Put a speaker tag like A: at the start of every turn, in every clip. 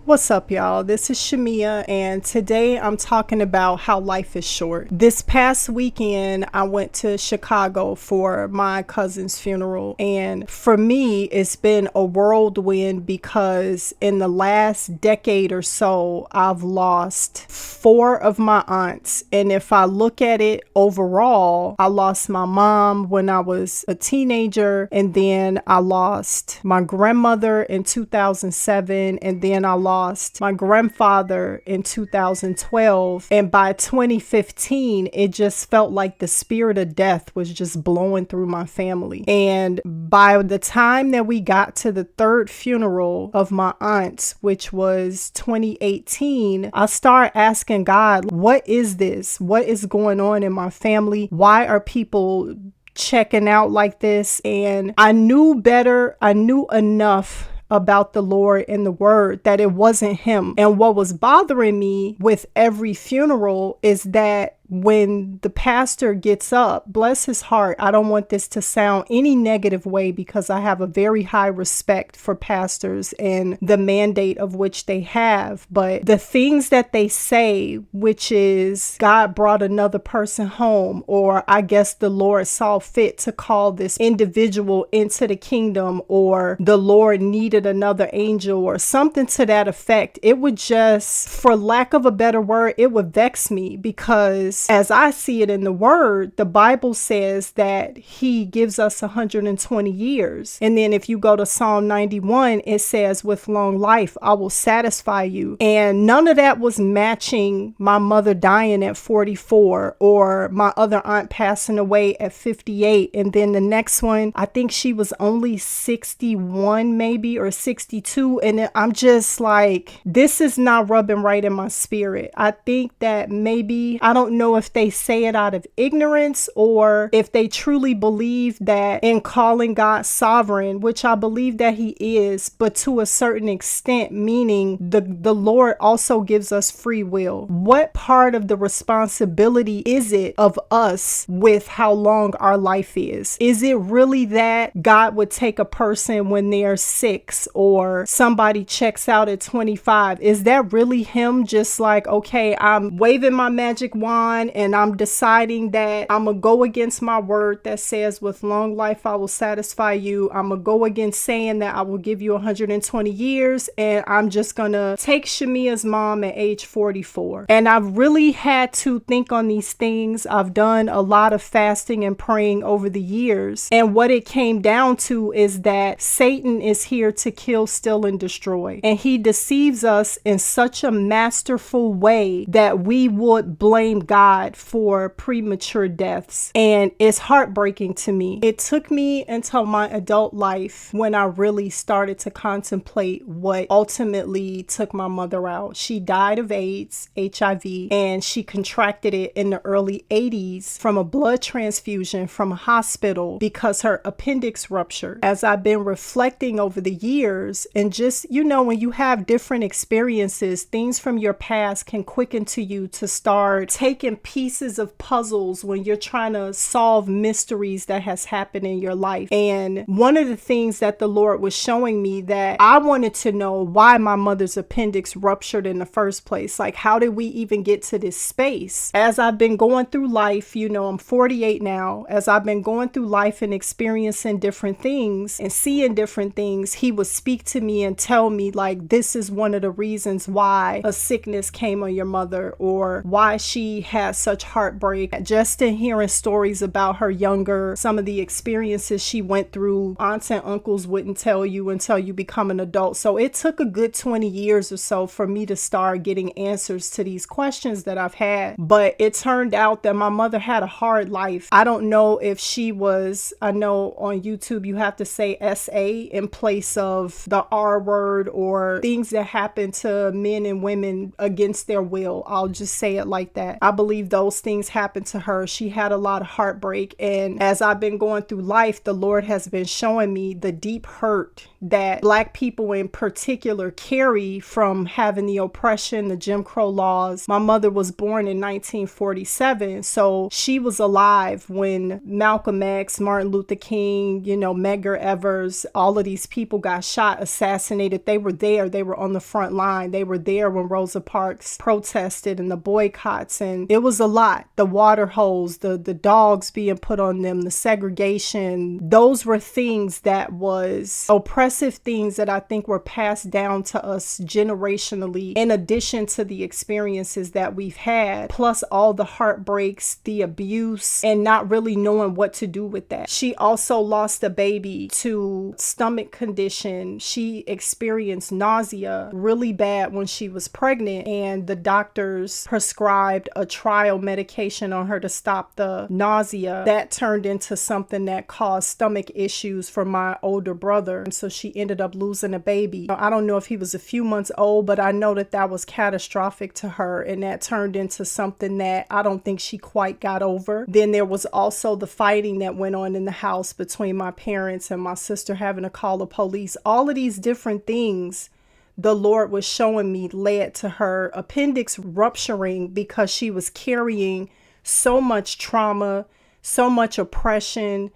A: What's up, y'all? This is Shaamya, and today I'm talking about how life is short. This past weekend, I went to Chicago for my cousin's funeral, and for me, it's been a whirlwind because in the last decade or so, I've lost 4 of my aunts, and if I look at it overall, I lost my mom when I was a teenager, and then I lost my grandmother in 2007, and then I lost my grandfather in 2012, and by 2015 it just felt like the spirit of death was just blowing through my family. And by the time that we got to the 3rd funeral of my aunts, which was 2018, I started asking God, what is this? What is going on in my family? Why are people checking out like this? And I knew better. I knew enough about the Lord and the word that it wasn't him. And what was bothering me with every funeral is that when the pastor gets up, bless his heart, I don't want this to sound any negative way because I have a very high respect for pastors and the mandate of which they have. But the things that they say, which is God brought another person home, or I guess the Lord saw fit to call this individual into the kingdom, or the Lord needed another angel, or something to that effect, it would just, for lack of a better word, it would vex me because as I see it in the word, the Bible says that he gives us 120 years. And then if you go to Psalm 91, it says, with long life, I will satisfy you. And none of that was matching my mother dying at 44 or my other aunt passing away at 58. And then the next one, I think she was only 61 maybe, or 62. And I'm just like, this is not rubbing right in my spirit. I think that maybe, I don't know if they say it out of ignorance or if they truly believe that in calling God sovereign, which I believe that he is, but to a certain extent, meaning the Lord also gives us free will. What part of the responsibility is it of us with how long our life is? Is it really that God would take a person when they're 6 or somebody checks out at 25? Is that really him just like, okay, I'm waving my magic wand and I'm deciding that I'm going to go against my word that says with long life I will satisfy you. I'm going to go against saying that I will give you 120 years, and I'm just going to take Shaamya's mom at age 44. And I've really had to think on these things. I've done a lot of fasting and praying over the years, and what it came down to is that Satan is here to kill, steal, and destroy, and he deceives us in such a masterful way that we would blame God for premature deaths. And it's heartbreaking to me. It took me until my adult life when I really started to contemplate what ultimately took my mother out. She died of AIDS, HIV, and she contracted it in the early 80s from a blood transfusion from a hospital because her appendix ruptured. As I've been reflecting over the years, and just, when you have different experiences, things from your past can quicken to you to start taking pieces of puzzles when you're trying to solve mysteries that has happened in your life. And one of the things that the Lord was showing me, that I wanted to know why my mother's appendix ruptured in the first place. Like, how did we even get to this space? As I've been going through life, I'm 48 now. As I've been going through life and experiencing different things and seeing different things, he would speak to me and tell me, like, this is one of the reasons why a sickness came on your mother, or why she had such heartbreak. Just in hearing stories about her younger, some of the experiences she went through, aunts and uncles wouldn't tell you until you become an adult. So it took a good 20 years or so for me to start getting answers to these questions that I've had. But it turned out that my mother had a hard life. I don't know if she was, I know on YouTube you have to say SA in place of the R word, or things that happen to men and women against their will. I'll just say it like that. I believe believe those things happened to her. She had a lot of heartbreak. And as I've been going through life, the Lord has been showing me the deep hurt that Black people in particular carry from having the oppression, the Jim Crow laws. My mother was born in 1947, so she was alive when Malcolm X, Martin Luther King, Medgar Evers, all of these people got shot, assassinated. They were there. They were on the front line. They were there when Rosa Parks protested and the boycotts, and it was a lot. The water holes, the dogs being put on them, the segregation, those were things that was oppressive things that I think were passed down to us generationally, in addition to the experiences that we've had, plus all the heartbreaks, the abuse, and not really knowing what to do with that. She also lost a baby to stomach condition. She experienced nausea really bad when she was pregnant, and the doctors prescribed a trial medication on her to stop the nausea. That turned into something that caused stomach issues for my older brother, and so she ended up losing a baby. I don't know if he was a few months old, but I know that was catastrophic to her, and that turned into something that I don't think she quite got over. Then there was also the fighting that went on in the house between my parents and my sister having to call the police. All of these different things the Lord was showing me led to her appendix rupturing because she was carrying so much trauma, so much oppression,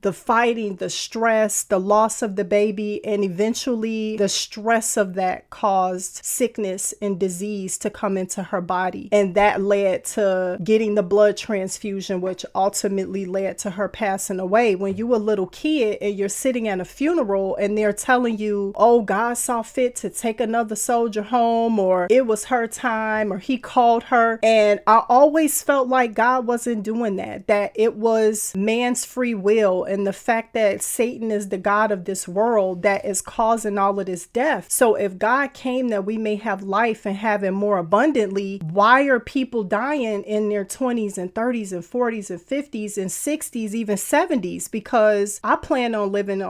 A: the fighting, the stress, the loss of the baby, and eventually the stress of that caused sickness and disease to come into her body. And that led to getting the blood transfusion, which ultimately led to her passing away. When you were a little kid and you're sitting at a funeral and they're telling you, oh, God saw fit to take another soldier home, or it was her time, or he called her. And I always felt like God wasn't doing that it was man's free will and the fact that Satan is the God of this world that is causing all of this death. So if God came that we may have life and have it more abundantly, why are people dying in their 20s and 30s and 40s and 50s and 60s, even 70s? Because I plan on living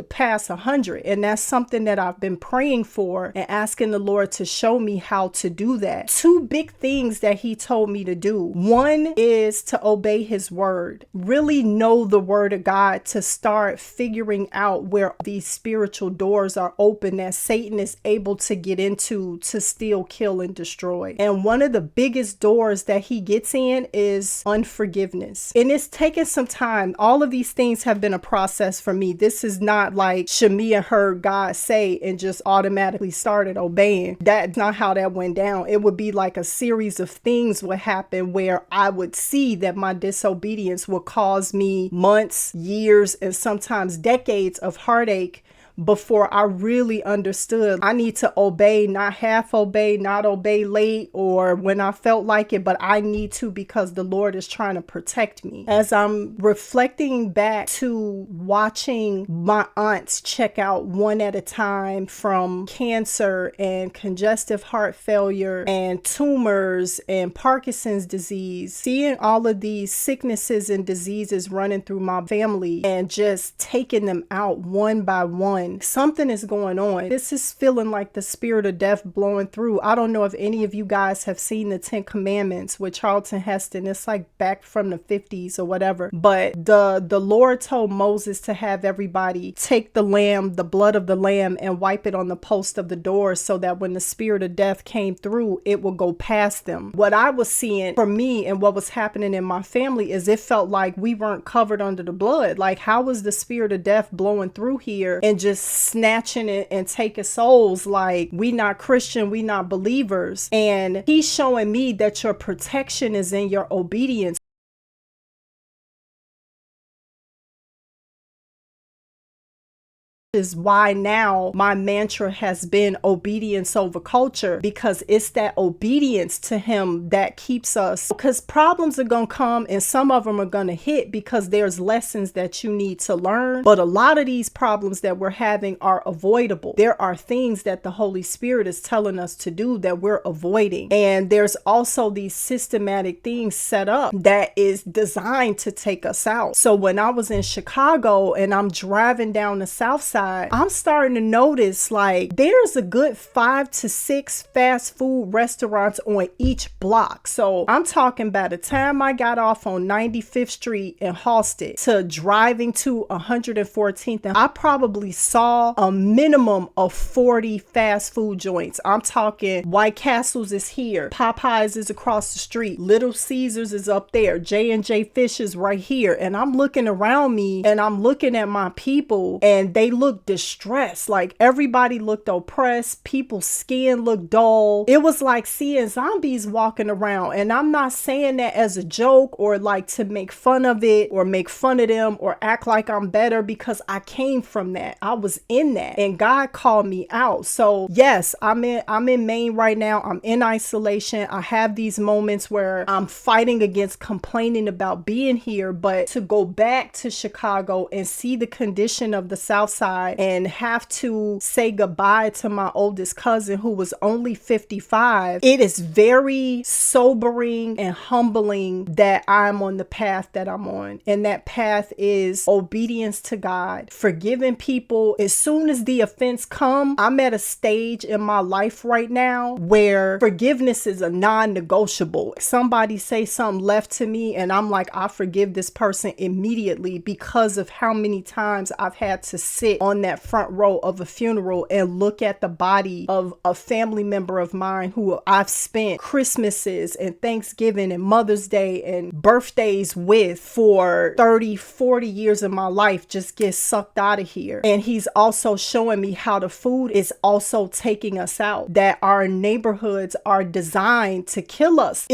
A: past 100, and that's something that I've been praying for and asking the Lord to show me how to do that. Two big things that he told me to do. One is to obey his word, really know the word of God, to start figuring out where these spiritual doors are open that Satan is able to get into to steal, kill, and destroy. And one of the biggest doors that he gets in is unforgiveness. And it's taken some time. All of these things have been a process for me. This is not like Shaamya heard God say and just automatically started obeying. That's not how that went down. It would be like a series of things would happen where I would see that my disobedience would cause me months, years, and sometimes decades of heartache before I really understood I need to obey, not half obey, not obey late or when I felt like it, but I need to because the Lord is trying to protect me. As I'm reflecting back to watching my aunts check out one at a time from cancer and congestive heart failure and tumors and Parkinson's disease, seeing all of these sicknesses and diseases running through my family and just taking them out one by one, something is going on. This is feeling like the spirit of death blowing through. I don't know if any of you guys have seen the 10 Commandments with Charlton Heston. It's like back from the 50s or whatever. But the Lord told Moses to have everybody take the lamb, the blood of the lamb, and wipe it on the post of the door so that when the spirit of death came through, it will go past them. What I was seeing for me and what was happening in my family is it felt like we weren't covered under the blood. Like, how was the spirit of death blowing through here and just snatching it and taking souls? Like, we not Christian, we not believers. And he's showing me that your protection is in your obedience. Is why now my mantra has been obedience over culture, because it's that obedience to him that keeps us, because problems are gonna come and some of them are gonna hit because there's lessons that you need to learn, but a lot of these problems that we're having are avoidable. There are things that the Holy Spirit is telling us to do that we're avoiding, and there's also these systematic things set up that is designed to take us out. So when I was in Chicago and I'm driving down the south side, side, I'm starting to notice like there's a good 5 to 6 fast food restaurants on each block. So I'm talking by the time I got off on 95th Street in Halsted to driving to 114th, and I probably saw a minimum of 40 fast food joints. I'm talking White Castles is here, Popeyes is across the street, Little Caesars is up there, J&J Fish is right here. And I'm looking around me and I'm looking at my people and they look distressed. Like everybody looked oppressed. People's skin looked dull. It was like seeing zombies walking around. And I'm not saying that as a joke or like to make fun of it or make fun of them or act like I'm better, because I came from that. I was in that and God called me out. So yes, I'm in Maine right now. I'm in isolation. I have these moments where I'm fighting against complaining about being here, but to go back to Chicago and see the condition of the South Side and have to say goodbye to my oldest cousin who was only 55, it is very sobering and humbling that I'm on the path that I'm on. And that path is obedience to God, forgiving people. As soon as the offense come, I'm at a stage in my life right now where forgiveness is a non-negotiable. Somebody say something left to me and I'm like, I forgive this person immediately, because of how many times I've had to sit on that front row of a funeral and look at the body of a family member of mine who I've spent Christmases and Thanksgiving and Mother's Day and birthdays with for 30, 40 years of my life just get sucked out of here. And he's also showing me how the food is also taking us out, that our neighborhoods are designed to kill us.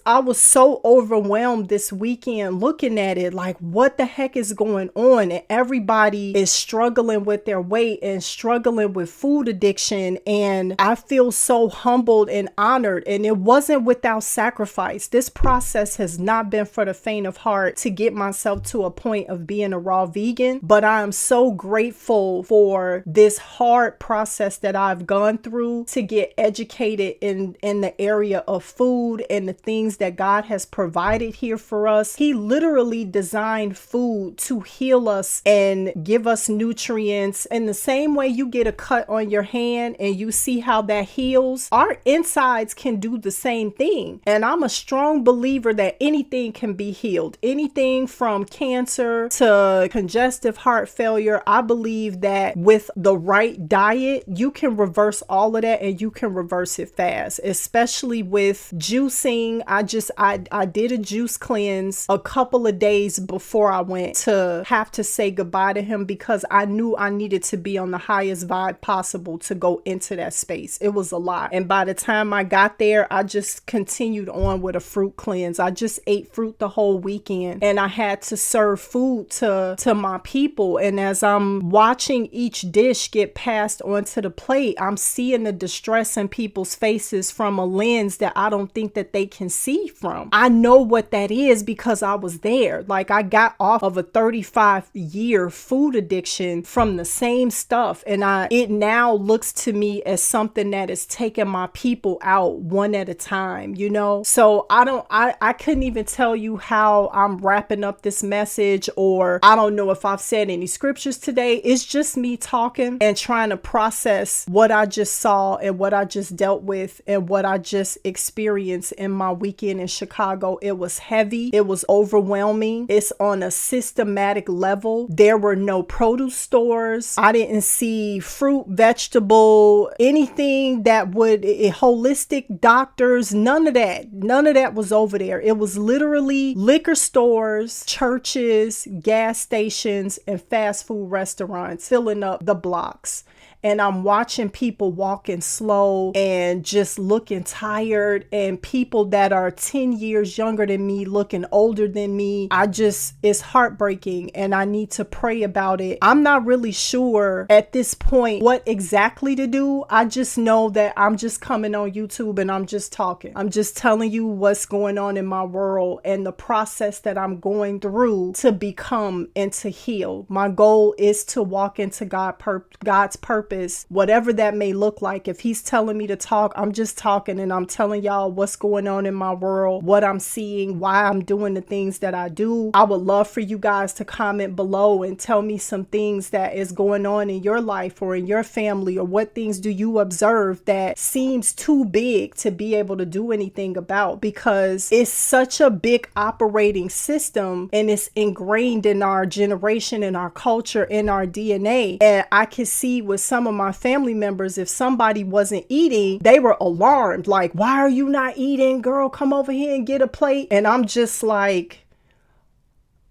A: I was so overwhelmed this weekend looking at it, like what the heck is going on? And everybody is struggling with their weight and struggling with food addiction. And I feel so humbled and honored. And it wasn't without sacrifice. This process has not been for the faint of heart to get myself to a point of being a raw vegan. But I am so grateful for this hard process that I've gone through to get educated in the area of food and the things that God has provided here for us. He literally designed food to heal us and give us nutrients. In the same way you get a cut on your hand and you see how that heals, our insides can do the same thing. And I'm a strong believer that anything can be healed. Anything from cancer to congestive heart failure. I believe that with the right diet, you can reverse all of that, and you can reverse it fast, especially with juicing. I did a juice cleanse a couple of days before I went to have to say goodbye to him, because I knew I needed to be on the highest vibe possible to go into that space. It was a lot. And by the time I got there, I just continued on with a fruit cleanse. I just ate fruit the whole weekend, and I had to serve food to my people. And as I'm watching each dish get passed onto the plate, I'm seeing the distress in people's faces from a lens that I don't think that they can see from. I know what that is because I was there. Like, I got off of a 35-year food addiction from the same stuff, and it now looks to me as something that is taking my people out one at a time, you know? So I couldn't even tell you how I'm wrapping up this message, or I don't know if I've said any scriptures today. It's just me talking and trying to process what I just saw and what I just dealt with and what I just experienced in my weekend in Chicago. It was heavy. It was overwhelming. It's on a systematic level. There were no produce stores. I didn't see fruit, vegetable, anything that would, holistic doctors, none of that was over there. It was literally liquor stores, churches, gas stations, and fast food restaurants filling up the blocks. And I'm watching people walking slow and just looking tired, and people that are 10 years younger than me looking older than me. It's heartbreaking, and I need to pray about it. I'm not really sure at this point what exactly to do. I just know that I'm just coming on YouTube and I'm just talking. I'm just telling you what's going on in my world and the process that I'm going through to become and to heal. My goal is to walk into God's purpose purpose, whatever that may look like. If he's telling me to talk, I'm just talking and I'm telling y'all what's going on in my world, what I'm seeing, why I'm doing the things that I do. I would love for you guys to comment below and tell me some things that is going on in your life or in your family, or what things do you observe that seems too big to be able to do anything about, because it's such a big operating system and it's ingrained in our generation, in our culture, in our DNA. And I can see with some of my family members, if somebody wasn't eating, they were alarmed, like, why are you not eating? Girl, come over here and get a plate. And I'm just like,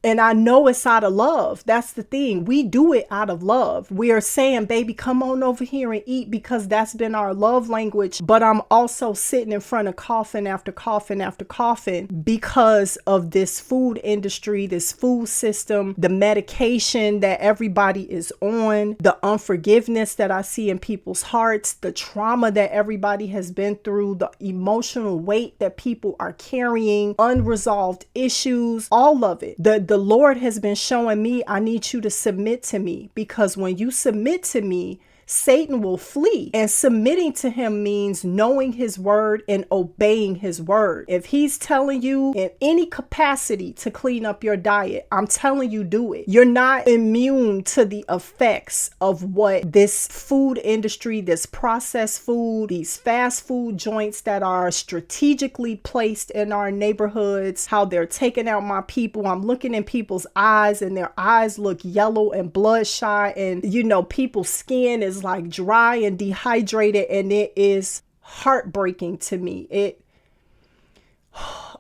A: and I know it's out of love. That's the thing. We do it out of love. We are saying, baby, come on over here and eat, because that's been our love language. But I'm also sitting in front of coffin after coffin after coffin because of this food industry, this food system, the medication that everybody is on, the unforgiveness that I see in people's hearts, the trauma that everybody has been through, the emotional weight that people are carrying, unresolved issues, all of it. The Lord has been showing me, I need you to submit to me, because when you submit to me, Satan will flee. And submitting to him means knowing his word and obeying his word. If he's telling you in any capacity to clean up your diet, I'm telling you, do it. You're not immune to the effects of what this food industry, this processed food, these fast food joints that are strategically placed in our neighborhoods, how they're taking out my people. I'm looking in people's eyes and their eyes look yellow and bloodshot, and you know, people's skin is like dry and dehydrated, and it is heartbreaking to me.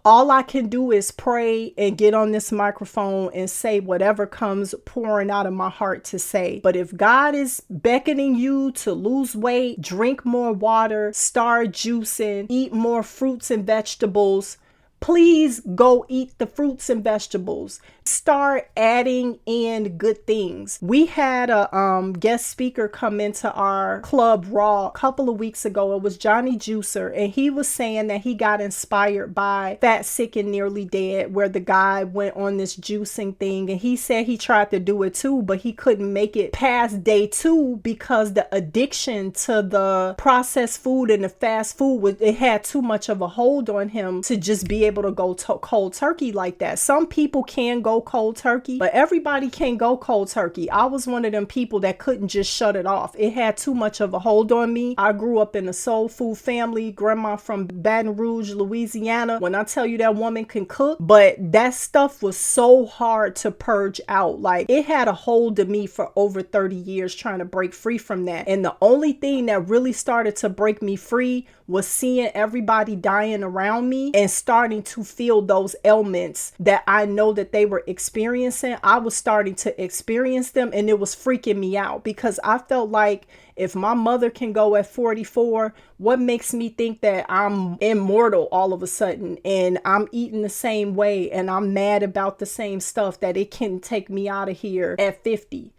A: All I can do is pray and get on this microphone and say whatever comes pouring out of my heart to say. But if God is beckoning you to lose weight, drink more water, start juicing, eat more fruits and vegetables, please go eat the fruits and vegetables. Start adding in good things. We had a guest speaker come into our club Raw a couple of weeks ago. It was Johnny Juicer, and he was saying that he got inspired by Fat, Sick, and Nearly Dead, where the guy went on this juicing thing, and he said he tried to do it too, but he couldn't make it past day 2 because the addiction to the processed food and the fast food, it had too much of a hold on him to just be able to go cold turkey like that. Some people can go cold turkey, but everybody can't go cold turkey. I was one of them people that couldn't just shut it off. It had too much of a hold on me. I grew up in a soul food family, grandma from Baton Rouge, Louisiana. When I tell you that woman can cook, but that stuff was so hard to purge out. Like, it had a hold of me for over 30 years trying to break free from that. And the only thing that really started to break me free was seeing everybody dying around me and starting to feel those ailments that I know that they were experiencing. I was starting to experience them, and it was freaking me out, because I felt like, if my mother can go at 44, what makes me think that I'm immortal all of a sudden, and I'm eating the same way and I'm mad about the same stuff, that it can take me out of here at 50?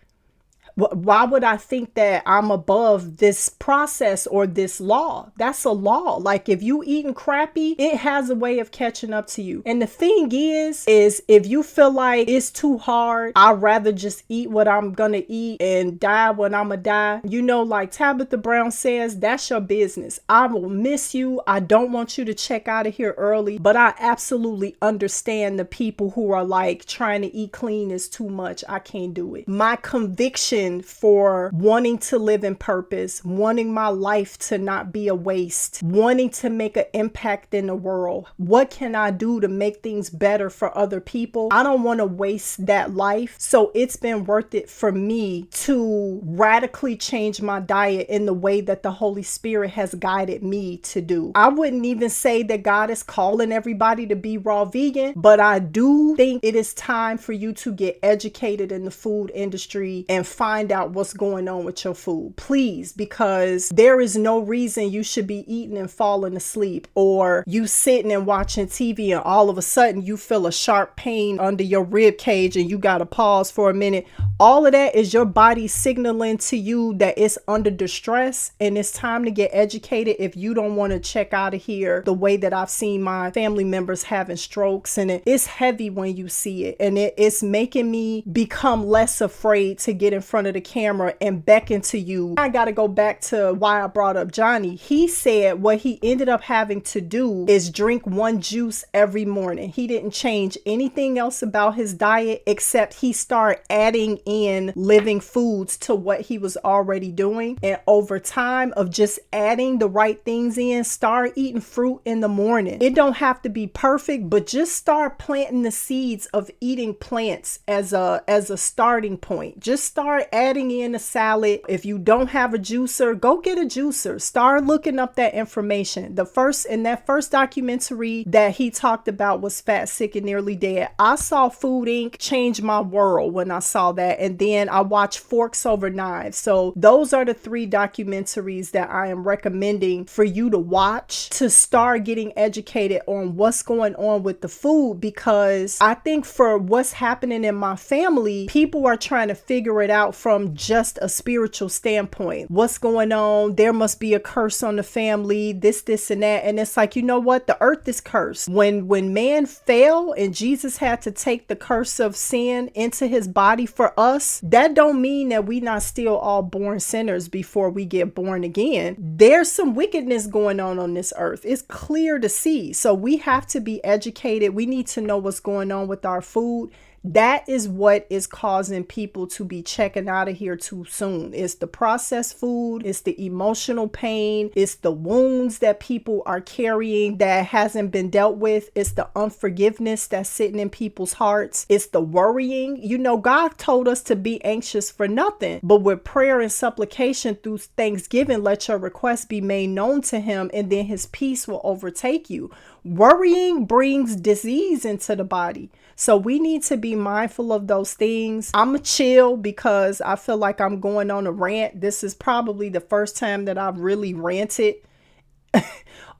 A: Why would I think that I'm above this process or this law? That's a law. Like, if you eating crappy, it has a way of catching up to you. And the thing is if you feel like it's too hard, I'd rather just eat what I'm gonna eat and die when I'ma die. You know, like Tabitha Brown says, that's your business. I will miss you. I don't want you to check out of here early, but I absolutely understand the people who are like, trying to eat clean is too much. I can't do it. My conviction for wanting to live in purpose, wanting my life to not be a waste, wanting to make an impact in the world. What can I do to make things better for other people? I don't want to waste that life. So it's been worth it for me to radically change my diet in the way that the Holy Spirit has guided me to do. I wouldn't even say that God is calling everybody to be raw vegan, but I do think it is time for you to get educated in the food industry and find out what's going on with your food, please, because there is no reason you should be eating and falling asleep, or you sitting and watching TV and all of a sudden you feel a sharp pain under your rib cage and you gotta pause for a minute. All of that is your body signaling to you that it's under distress and it's time to get educated if you don't want to check out of here the way that I've seen my family members having strokes. And it's heavy when you see it. And it's making me become less afraid to get in front of the camera and beckon to you. I got to go back to why I brought up Johnny. He said what he ended up having to do is drink one juice every morning. He didn't change anything else about his diet except he started adding in living foods to what he was already doing. And over time of just adding the right things in, start eating fruit in the morning. It don't have to be perfect, but just start planting the seeds of eating plants as a starting point. Just start adding in a salad. If you don't have a juicer, go get a juicer. Start looking up that information. That first documentary that he talked about was Fat, Sick, and Nearly Dead. I saw Food Inc. change my world when I saw that. And then I watched Forks Over Knives. So those are the 3 documentaries that I am recommending for you to watch to start getting educated on what's going on with the food, because I think for what's happening in my family, people are trying to figure it out from just a spiritual standpoint. What's going on? There must be a curse on the family, this, and that. And it's like, you know what? The earth is cursed. When man fell and Jesus had to take the curse of sin into his body for us, that don't mean that we not still all born sinners before we get born again. There's some wickedness going on this earth. It's clear to see. So we have to be educated. We need to know what's going on with our food. That is what is causing people to be checking out of here too soon. It's the processed food. It's the emotional pain. It's the wounds that people are carrying that hasn't been dealt with. It's the unforgiveness that's sitting in people's hearts. It's the worrying. You know, God told us to be anxious for nothing, but with prayer and supplication through thanksgiving, let your requests be made known to him, and then his peace will overtake you. Worrying brings disease into the body. So we need to be mindful of those things. I'm a chill because I feel like I'm going on a rant. This is probably the first time that I've really ranted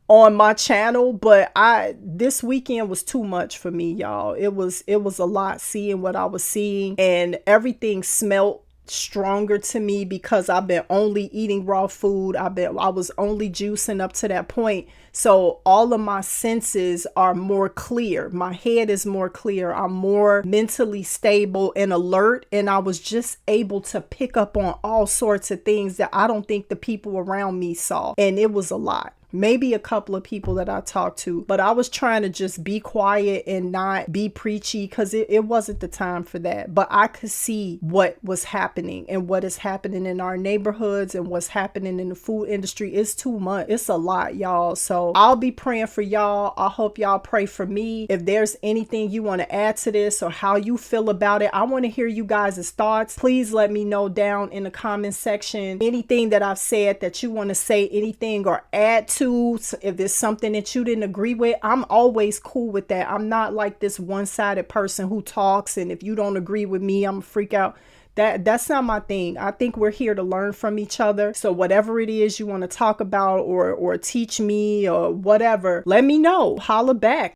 A: on my channel, but this weekend was too much for me, y'all. It was a lot seeing what I was seeing, and everything smelt stronger to me because I've been only eating raw food. I was only juicing up to that point. So all of my senses are more clear. My head is more clear. I'm more mentally stable and alert. And I was just able to pick up on all sorts of things that I don't think the people around me saw. And it was a lot. Maybe a couple of people that I talked to, but I was trying to just be quiet and not be preachy because it wasn't the time for that. But I could see what was happening and what is happening in our neighborhoods and what's happening in the food industry. It's too much. It's a lot, y'all. So I'll be praying for y'all. I hope y'all pray for me. If there's anything you want to add to this or how you feel about it, I want to hear you guys' thoughts. Please let me know down in the comment section anything that I've said that you want to say anything or add to. If there's something that you didn't agree with, I'm always cool with that. I'm not like this one-sided person who talks, and if you don't agree with me, I'm a freak out. That's not my thing. I think we're here to learn from each other. So whatever it is you want to talk about or teach me or whatever, let me know. Holla back.